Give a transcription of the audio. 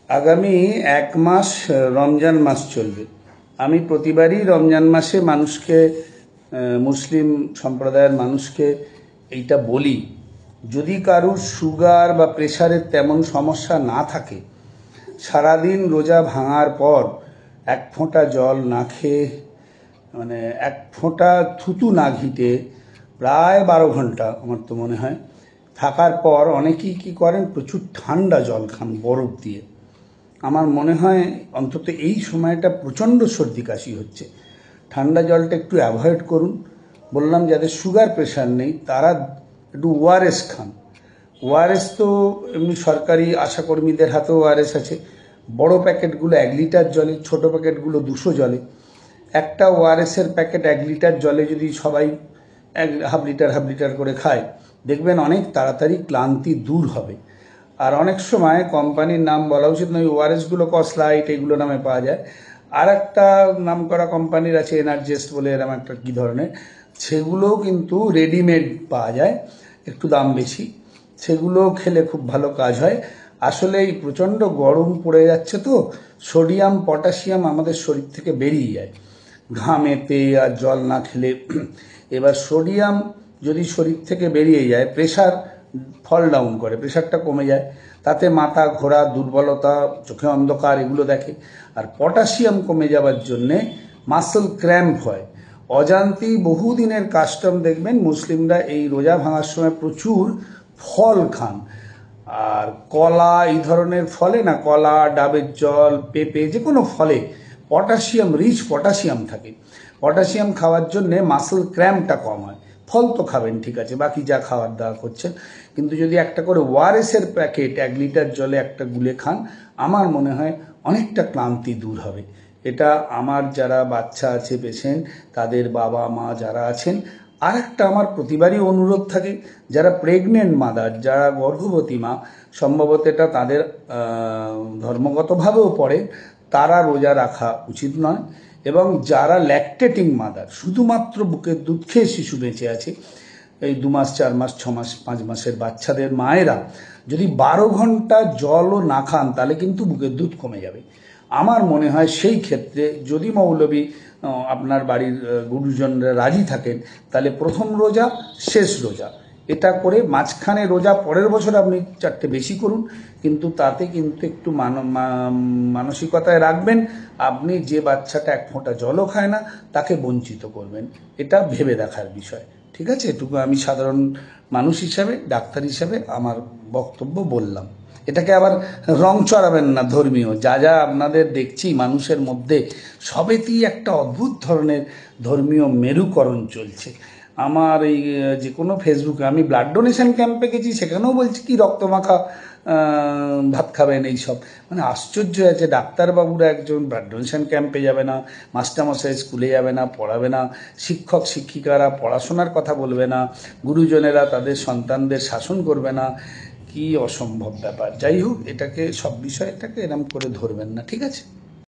আগামী 1 মাস রমজান মাস চলবে। আমি প্রতিবারই রমজান মাসে মানুষকে, মুসলিম সম্প্রদায়ের মানুষকে এইটা বলি, যদি কারুর সুগার বা প্রেশারের তেমন সমস্যা না থাকে, সারাদিন রোজা ভাঙার পর এক ফোঁটা জল না খেয়ে, মানে এক ফোঁটা থুতু না ঘিটে প্রায় 12 ঘন্টা আমার তো মনে হয় থাকার পর অনেকেই কী করেন, প্রচুর ঠান্ডা জল খান বরফ দিয়ে। আমার মনে হয় অন্তত এই সময়টা প্রচণ্ড সর্দি কাশি হচ্ছে, ঠান্ডা জলটা একটু অ্যাভয়েড করুন। বললাম যাদের সুগার প্রেশার নেই তারা একটু ওআরএস খান। ওআরএস তো এমনি সরকারি আশাকর্মীদের হাতেও ওআরএস আছে, বড় প্যাকেটগুলো 1 লিটার জলে, ছোট প্যাকেটগুলো 200 জলে। একটা ওআরএসের প্যাকেট 1 লিটার জলে যদি সবাই হাফ লিটার করে খায়, দেখবেন অনেক তাড়াতাড়ি ক্লান্তি দূর হবে। আর অনেক সময় কোম্পানির নাম বলা উচিত নয়, ওআরএসগুলো কসলাইট এগুলো নামে পাওয়া যায়। আর একটা নাম করা কোম্পানির আছে এনার্জেস্ট বলে, এরকম একটা কী ধরনের, সেগুলোও কিন্তু রেডিমেড পাওয়া যায়, একটু দাম বেশি। সেগুলো খেলে খুব ভালো কাজ হয়। আসলে এই প্রচণ্ড গরম পড়ে যাচ্ছে তো, সোডিয়াম পটাশিয়াম আমাদের শরীর থেকে বেরিয়ে যায় ঘামেতে আর জল না খেলে। এবার সোডিয়াম যদি শরীর থেকে বেরিয়ে যায়, প্রেশার ফল ডাউন করে, প্রেশারটা কমে যায়, তাতে মাথা ঘোরা, দুর্বলতা, চোখে অন্ধকার এগুলো দেখে। আর পটাশিয়াম কমে যাওয়ার জন্যে মাসল ক্র্যাম্প হয়। অজান্তেই বহুদিনের কাস্টম দেখবেন মুসলিমরা এই রোজা ভাঙার সময় প্রচুর ফল খান। আর কলা, এই ধরনের ফলে না, কলা, ডাবের জল, পেঁপে, যে কোনো ফলে পটাশিয়াম, রিচ পটাশিয়াম থাকে। পটাশিয়াম খাওয়ার জন্যে মাসল ক্র্যাম্পটা কম হয়। ফল তো খাবেন ঠিক আছে, বাকি যা খাওয়ার দাওয়া করছেন, কিন্তু যদি একটা করে ওআরএসের প্যাকেট 1 লিটার জলে একটা গুলে খান, আমার মনে হয় অনেকটা ক্লান্তি দূর হবে। এটা আমার যারা বাচ্চা আছে পেশেন্ট, তাদের বাবা মা যারা আছেন। আর একটা আমার প্রতিবারই অনুরোধ থাকে, যারা প্রেগনেন্ট মাদার, যারা গর্ভবতী মা, সম্ভবত এটা তাদের ধর্মগতভাবেও পড়ে, তারা রোজা রাখা উচিত নয়। এবং যারা ল্যাকটেটিং মাদার, শুধুমাত্র বুকের দুধ খেয়ে শিশু বেঁচে আছে, এই 2 মাস 4 মাস 6 মাস 5 মাসের বাচ্চাদের মায়েরা যদি 12 ঘন্টা জলও না খান, তাহলে কিন্তু বুকের দুধ কমে যাবে। আমার মনে হয় সেই ক্ষেত্রে যদি মৌলবী আপনার বাড়ির গুরুজনরা রাজি থাকেন, তাহলে প্রথম রোজা, শেষ রোজা, এটা করে মাঝখানে রোজা পরের বছর আপনি 4টে বেশি করুন, কিন্তু তাতে কিন্তু একটু মানসিকতায় রাখবেন আপনি যে বাচ্চাটা 1 ফোঁটা জলও খায় না তাকে বঞ্চিত করবেন। এটা ভেবে দেখার বিষয়। ঠিক আছে, এটুকু আমি সাধারণ মানুষ হিসাবে, ডাক্তার হিসাবে আমার বক্তব্য বললাম। এটাকে আবার রং চড়াবেন না ধর্মীয়। যা যা আপনাদের দেখছি মানুষের মধ্যে, সবেতেই একটা অদ্ভুত ধরনের ধর্মীয় মেরুকরণ চলছে। আমার এই যে কোনো ফেসবুকে, আমি ব্লাড ডোনেশন ক্যাম্পে গেছি, সেখানেও বলছি কি রক্তমাখা ভাত খাবেন, এইসব। মানে আশ্চর্য আছে, ডাক্তারবাবুরা একজন ব্লাড ডোনেশন ক্যাম্পে যাবে না, মাস্টারমশাই স্কুলে যাবে না, পড়াবে না, শিক্ষক শিক্ষিকারা পড়াশোনার কথা বলবে না, গুরুজনেরা তাদের সন্তানদের শাসন করবে না। কি অসম্ভব ব্যাপার। যাই হোক, এটাকে, সব বিষয়টাকে এরম করে ধরবেন না, ঠিক আছে?